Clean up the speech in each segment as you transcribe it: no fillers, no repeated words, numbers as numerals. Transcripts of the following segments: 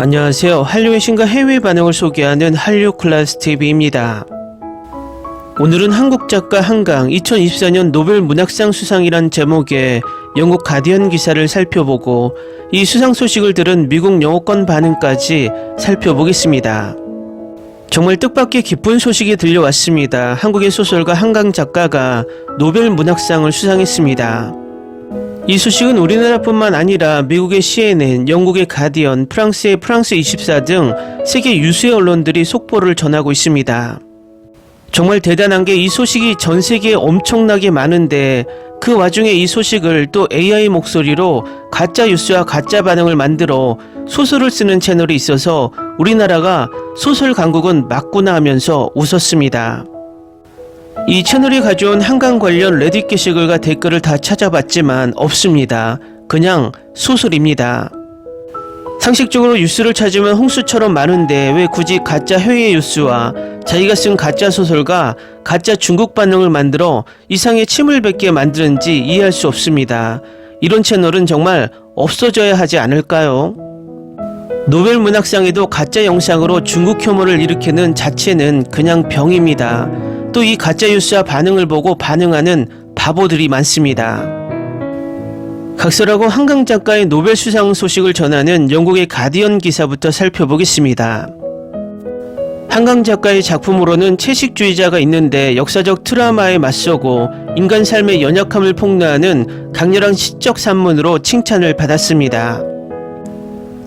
안녕하세요. 한류의 신과 해외 반응을 소개하는 한류클래스TV입니다. 오늘은 한국 작가 한강 2024년 노벨 문학상 수상이란 제목의 영국 가디언 기사를 살펴보고 이 수상 소식을 들은 미국 영어권 반응까지 살펴보겠습니다. 정말 뜻밖의 기쁜 소식이 들려왔습니다. 한국의 소설가 한강 작가가 노벨 문학상을 수상했습니다. 이 소식은 우리나라뿐만 아니라 미국의 CNN, 영국의 가디언, 프랑스의 프랑스24 등 세계 유수의 언론들이 속보를 전하고 있습니다. 정말 대단한 게 이 소식이 전 세계에 엄청나게 많은데 그 와중에 이 소식을 또 AI 목소리로 가짜 뉴스와 가짜 반응을 만들어 소설을 쓰는 채널이 있어서 우리나라가 소설 강국은 맞구나 하면서 웃었습니다. 이 채널이 가져온 한강 관련 레딧 게시글과 댓글을 다 찾아봤지만 없습니다. 그냥 소설입니다. 상식적으로 뉴스를 찾으면 홍수처럼 많은데 왜 굳이 가짜 해외 뉴스와 자기가 쓴 가짜 소설과 가짜 중국 반응을 만들어 이상의 침을 뱉게 만드는지 이해할 수 없습니다. 이런 채널은 정말 없어져야 하지 않을까요? 노벨 문학상에도 가짜 영상으로 중국 혐오를 일으키는 자체는 그냥 병입니다. 또 이 가짜 뉴스와 반응을 보고 반응하는 바보들이 많습니다. 각설하고 한강 작가의 노벨 수상 소식을 전하는 영국의 가디언 기사부터 살펴보겠습니다. 한강 작가의 작품으로는 채식주의자가 있는데 역사적 트라우마에 맞서고 인간 삶의 연약함을 폭로하는 강렬한 시적 산문으로 칭찬을 받았습니다.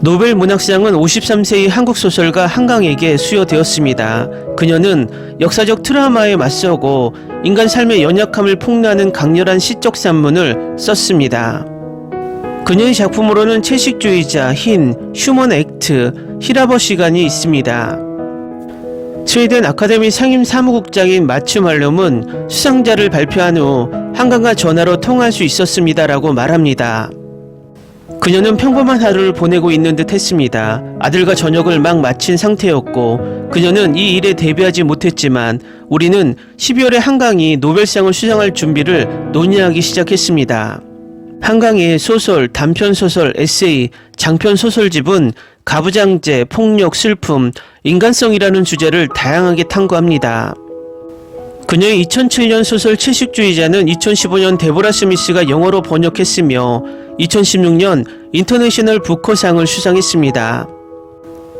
노벨 문학상은 53세의 한국 소설가 한강에게 수여되었습니다. 그녀는 역사적 트라우마에 맞서고 인간 삶의 연약함을 폭로하는 강렬한 시적 산문을 썼습니다. 그녀의 작품으로는 채식주의자, 흰, 휴먼 액트, 히라버 시간이 있습니다. 스웨덴 아카데미 상임 사무국장인 마츠 말룸은 수상자를 발표한 후 한강과 전화로 통화할 수 있었습니다라고 말합니다. 그녀는 평범한 하루를 보내고 있는 듯 했습니다. 아들과 저녁을 막 마친 상태였고 그녀는 이 일에 대비하지 못했지만 우리는 12월에 한강이 노벨상을 수상할 준비를 논의하기 시작했습니다. 한강의 소설, 단편소설, 에세이, 장편소설집은 가부장제, 폭력, 슬픔, 인간성이라는 주제를 다양하게 탐구합니다. 그녀의 2007년 소설 채식주의자는 2015년 데보라 스미스가 영어로 번역했으며 2016년 인터내셔널 부커상을 수상했습니다.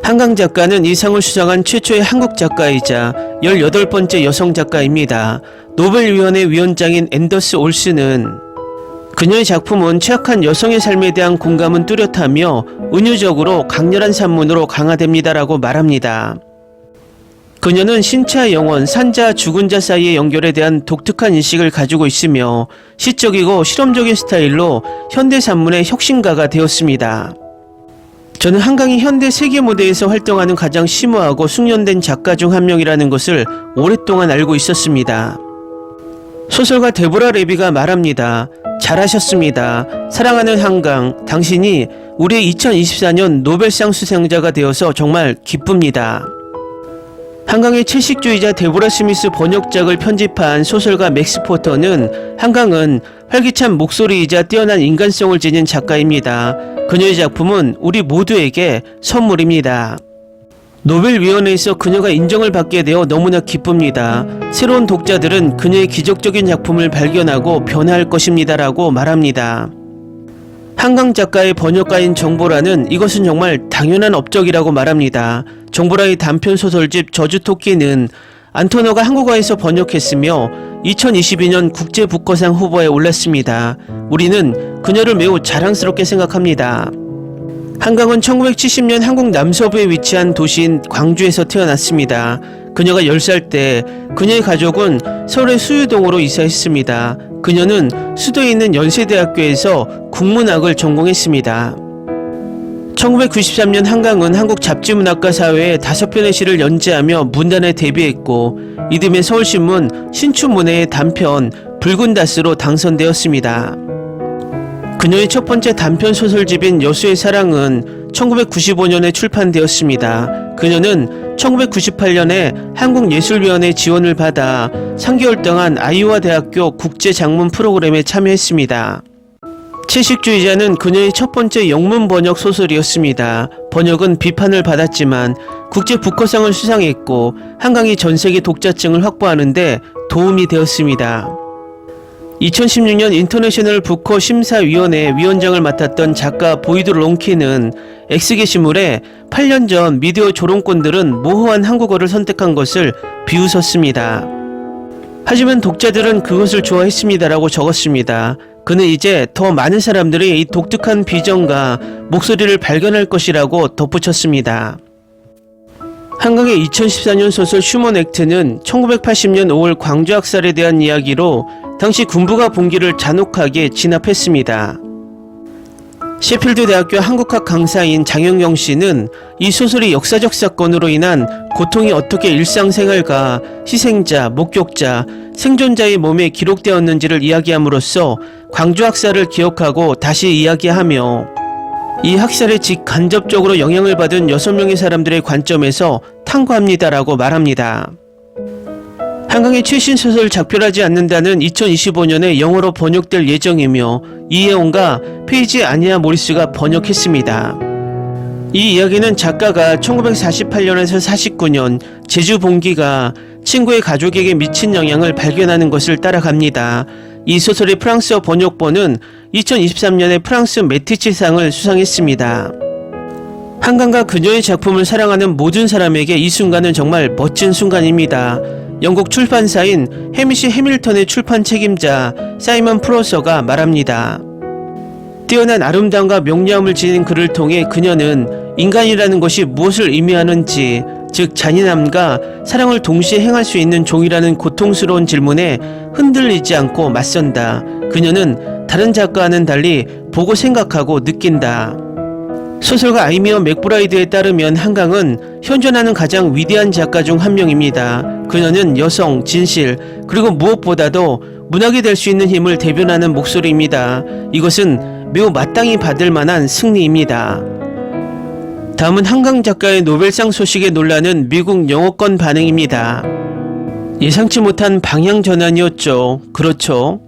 한강 작가는 이 상을 수상한 최초의 한국 작가이자 18번째 여성 작가입니다. 노벨위원회 위원장인 앤더스 올스는 그녀의 작품은 취약한 여성의 삶에 대한 공감은 뚜렷하며 은유적으로 강렬한 산문으로 강화됩니다라고 말합니다. 그녀는 신체와 영혼, 산자와 죽은 자 사이의 연결에 대한 독특한 인식을 가지고 있으며 시적이고 실험적인 스타일로 현대 산문의 혁신가가 되었습니다. 저는 한강이 현대 세계 무대에서 활동하는 가장 심오하고 숙련된 작가 중 한 명이라는 것을 오랫동안 알고 있었습니다. 소설가 데보라 레비가 말합니다. 잘하셨습니다. 사랑하는 한강, 당신이 우리의 2024년 노벨상 수상자가 되어서 정말 기쁩니다. 한강의 채식주의자 데보라 스미스 번역작을 편집한 소설가 맥스 포터는 한강은 활기찬 목소리이자 뛰어난 인간성을 지닌 작가입니다. 그녀의 작품은 우리 모두에게 선물입니다. 노벨위원회에서 그녀가 인정을 받게 되어 너무나 기쁩니다. 새로운 독자들은 그녀의 기적적인 작품을 발견하고 변화할 것입니다라고 말합니다. 한강 작가의 번역가인 정보라는 이것은 정말 당연한 업적이라고 말합니다. 정보라의 단편소설집 저주토끼는 안토너가 한국어에서 번역했으며 2022년 국제북커상 후보에 올랐습니다. 우리는 그녀를 매우 자랑스럽게 생각합니다. 한강은 1970년 한국 남서부에 위치한 도시인 광주에서 태어났습니다. 그녀가 10살 때 그녀의 가족은 서울의 수유동으로 이사했습니다. 그녀는 수도에 있는 연세대학교에서 국문학을 전공했습니다. 1993년 한강은 한국잡지문학과 사회에 5편의 시를 연재하며 문단에 데뷔했고 이듬해 서울신문 신춘문예의 단편 붉은 다스로 당선되었습니다. 그녀의 첫 번째 단편 소설집인 여수의 사랑은 1995년에 출판되었습니다. 그녀는 1998년에 한국예술위원회 지원을 받아 3개월 동안 아이오와 대학교 국제장문 프로그램에 참여했습니다. 채식주의자는 그녀의 첫 번째 영문 번역 소설이었습니다. 번역은 비판을 받았지만 국제 부커상을 수상했고 한강이 전 세계 독자층을 확보하는데 도움이 되었습니다. 2016년 인터내셔널 부커 심사위원회 위원장을 맡았던 작가 보이드 롱키는 X 게시물에 8년 전 미디어 조롱꾼들은 모호한 한국어를 선택한 것을 비웃었습니다. 하지만 독자들은 그것을 좋아했습니다라고 적었습니다. 그는 이제 더 많은 사람들이 이 독특한 비전과 목소리를 발견할 것이라고 덧붙였습니다. 한강의 2014년 소설 슈먼 액트는 1980년 5월 광주 학살에 대한 이야기로 당시 군부가 봉기를 잔혹하게 진압했습니다. 셰필드 대학교 한국학 강사인 장영경 씨는 이 소설이 역사적 사건으로 인한 고통이 어떻게 일상생활과 희생자, 목격자, 생존자의 몸에 기록되었는지를 이야기함으로써 광주 학살을 기억하고 다시 이야기하며 이 학살에 직간접적으로 영향을 받은 6명의 사람들의 관점에서 탐구합니다라고 말합니다. 한강의 최신 소설 작별하지 않는다는 2025년에 영어로 번역될 예정이며 이혜원과 페이지 아니아 모리스가 번역했습니다. 이 이야기는 작가가 1948년에서 49년 제주 봉기가 친구의 가족에게 미친 영향을 발견하는 것을 따라갑니다. 이 소설의 프랑스어 번역본은 2023년에 프랑스 메티치상을 수상했습니다. 한강과 그녀의 작품을 사랑하는 모든 사람에게 이 순간은 정말 멋진 순간입니다. 영국 출판사인 해미시 해밀턴의 출판 책임자 사이먼 프로서가 말합니다. 뛰어난 아름다움과 명료함을 지닌 글을 통해 그녀는 인간이라는 것이 무엇을 의미하는지, 즉 잔인함과 사랑을 동시에 행할 수 있는 종이라는 고통스러운 질문에 흔들리지 않고 맞선다. 그녀는 다른 작가와는 달리 보고 생각하고 느낀다. 소설가 아이미어 맥브라이드에 따르면 한강은 현존하는 가장 위대한 작가 중 한 명입니다. 그녀는 여성, 진실, 그리고 무엇보다도 문학이 될 수 있는 힘을 대변하는 목소리입니다. 이것은 매우 마땅히 받을 만한 승리입니다. 다음은 한강 작가의 노벨상 소식에 놀라는 미국 영어권 반응입니다. 예상치 못한 방향 전환이었죠. 그렇죠.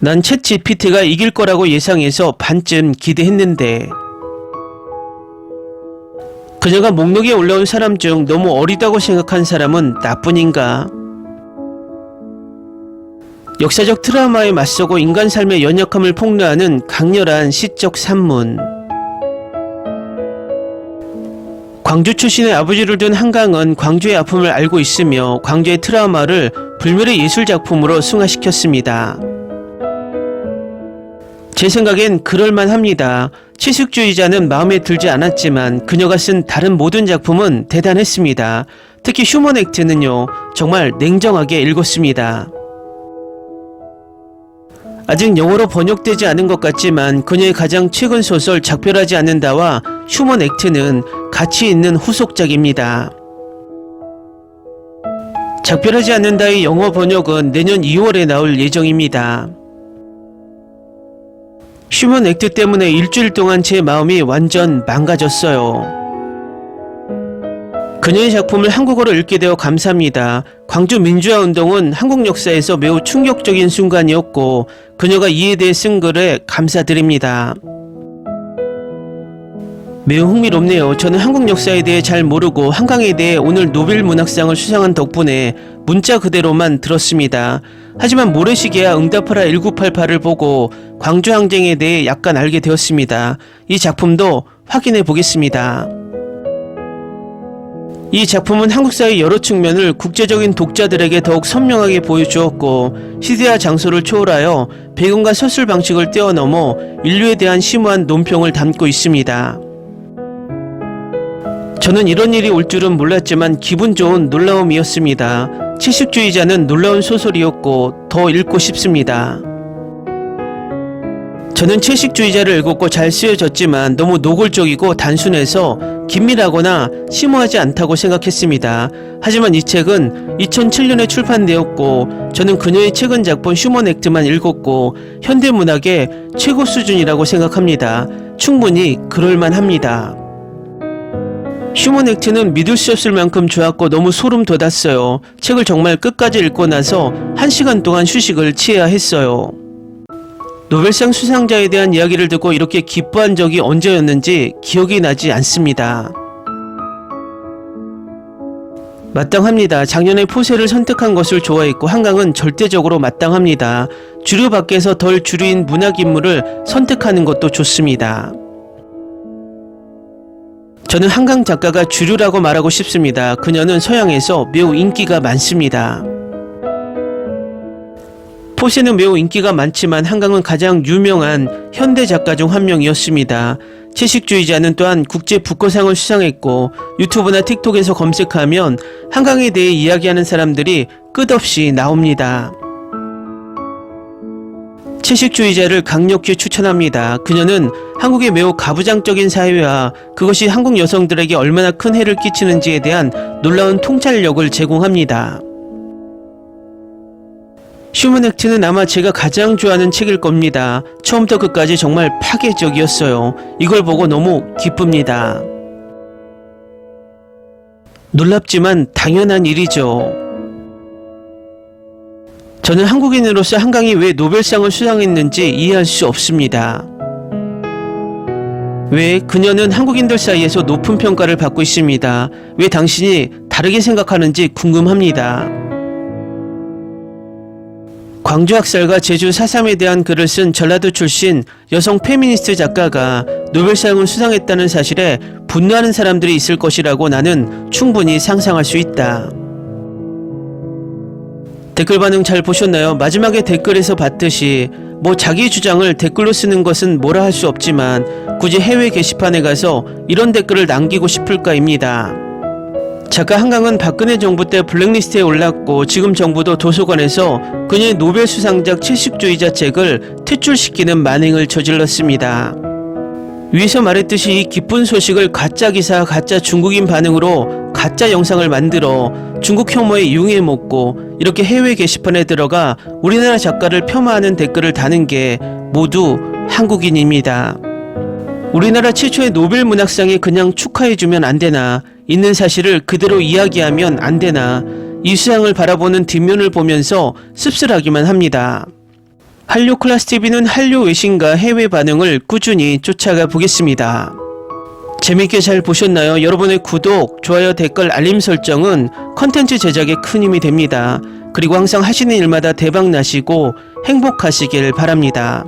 난 챗 GPT가 이길 거라고 예상해서 반쯤 기대했는데 그녀가 목록에 올라온 사람 중 너무 어리다고 생각한 사람은 나뿐인가? 역사적 트라우마에 맞서고 인간 삶의 연약함을 폭로하는 강렬한 시적 산문. 광주 출신의 아버지를 둔 한강은 광주의 아픔을 알고 있으며 광주의 트라우마를 불멸의 예술작품으로 승화시켰습니다. 제 생각엔 그럴만합니다. 채식주의자는 마음에 들지 않았지만 그녀가 쓴 다른 모든 작품은 대단했습니다. 특히 휴먼 액트는요, 정말 냉정하게 읽었습니다. 아직 영어로 번역되지 않은 것 같지만 그녀의 가장 최근 소설 작별하지 않는다와 휴먼 액트는 가치 있는 후속작입니다. 작별하지 않는다의 영어 번역은 내년 2월에 나올 예정입니다. 휴먼 액트 때문에 일주일 동안 제 마음이 완전 망가졌어요. 그녀의 작품을 한국어로 읽게 되어 감사합니다. 광주 민주화 운동은 한국 역사에서 매우 충격적인 순간이었고 그녀가 이에 대해 쓴 글에 감사드립니다. 매우 흥미롭네요. 저는 한국 역사에 대해 잘 모르고 한강에 대해 오늘 노벨 문학상을 수상한 덕분에 문자 그대로만 들었습니다. 하지만 모래시계와 응답하라 1988을 보고 광주 항쟁에 대해 약간 알게 되었습니다. 이 작품도 확인해 보겠습니다. 이 작품은 한국사의 여러 측면을 국제적인 독자들에게 더욱 선명하게 보여주었고 시대와 장소를 초월하여 배경과 서술 방식을 뛰어넘어 인류에 대한 심오한 논평을 담고 있습니다. 저는 이런 일이 올 줄은 몰랐지만 기분 좋은 놀라움이었습니다. 채식주의자는 놀라운 소설이었고 더 읽고 싶습니다. 저는 채식주의자를 읽었고 잘 쓰여졌지만 너무 노골적이고 단순해서 긴밀하거나 심오하지 않다고 생각했습니다. 하지만 이 책은 2007년에 출판되었고 저는 그녀의 최근 작품 휴먼 액트만 읽었고 현대문학의 최고 수준이라고 생각합니다. 충분히 그럴만합니다. 휴먼 액트는 믿을 수 없을 만큼 좋았고 너무 소름 돋았어요. 책을 정말 끝까지 읽고 나서 1시간 동안 휴식을 취해야 했어요. 노벨상 수상자에 대한 이야기를 듣고 이렇게 기뻐한 적이 언제였는지 기억이 나지 않습니다. 마땅합니다. 작년에 포세를 선택한 것을 좋아했고 한강은 절대적으로 마땅합니다. 주류 밖에서 덜 주류인 문학 인물을 선택하는 것도 좋습니다. 저는 한강 작가가 주류라고 말하고 싶습니다. 그녀는 서양에서 매우 인기가 많습니다. 포세는 매우 인기가 많지만 한강은 가장 유명한 현대 작가 중 한 명이었습니다. 채식주의자는 또한 국제 북커상을 수상했고 유튜브나 틱톡에서 검색하면 한강에 대해 이야기하는 사람들이 끝없이 나옵니다. 채식주의자를 강력히 추천합니다. 그녀는 한국의 매우 가부장적인 사회와 그것이 한국 여성들에게 얼마나 큰 해를 끼치는지에 대한 놀라운 통찰력을 제공합니다. 휴먼 액트는 아마 제가 가장 좋아하는 책일 겁니다. 처음부터 끝까지 정말 파괴적이었어요. 이걸 보고 너무 기쁩니다. 놀랍지만 당연한 일이죠. 저는 한국인으로서 한강이 왜 노벨상을 수상했는지 이해할 수 없습니다. 왜 그녀는 한국인들 사이에서 높은 평가를 받고 있습니다. 왜 당신이 다르게 생각하는지 궁금합니다. 광주학살과 제주 4.3에 대한 글을 쓴 전라도 출신 여성 페미니스트 작가가 노벨상을 수상했다는 사실에 분노하는 사람들이 있을 것이라고 나는 충분히 상상할 수 있다. 댓글 반응 잘 보셨나요? 마지막에 댓글에서 봤듯이 자기 주장을 댓글로 쓰는 것은 뭐라 할 수 없지만 굳이 해외 게시판에 가서 이런 댓글을 남기고 싶을까입니다. 작가 한강은 박근혜 정부 때 블랙리스트에 올랐고 지금 정부도 도서관에서 그녀의 노벨 수상작 채식주의자 책을 퇴출시키는 만행을 저질렀습니다. 위에서 말했듯이 이 기쁜 소식을 가짜 기사, 가짜 중국인 반응으로 가짜 영상을 만들어 중국 혐오에 이용해먹고 이렇게 해외 게시판에 들어가 우리나라 작가를 폄하하는 댓글을 다는 게 모두 한국인입니다. 우리나라 최초의 노벨 문학상에 그냥 축하해주면 안 되나, 있는 사실을 그대로 이야기하면 안 되나, 이 수상을 바라보는 뒷면을 보면서 씁쓸하기만 합니다. 한류 클래스 TV는 한류 외신과 해외 반응을 꾸준히 쫓아가 보겠습니다. 재밌게 잘 보셨나요? 여러분의 구독, 좋아요, 댓글, 알림 설정은 컨텐츠 제작에 큰 힘이 됩니다. 그리고 항상 하시는 일마다 대박 나시고 행복하시길 바랍니다.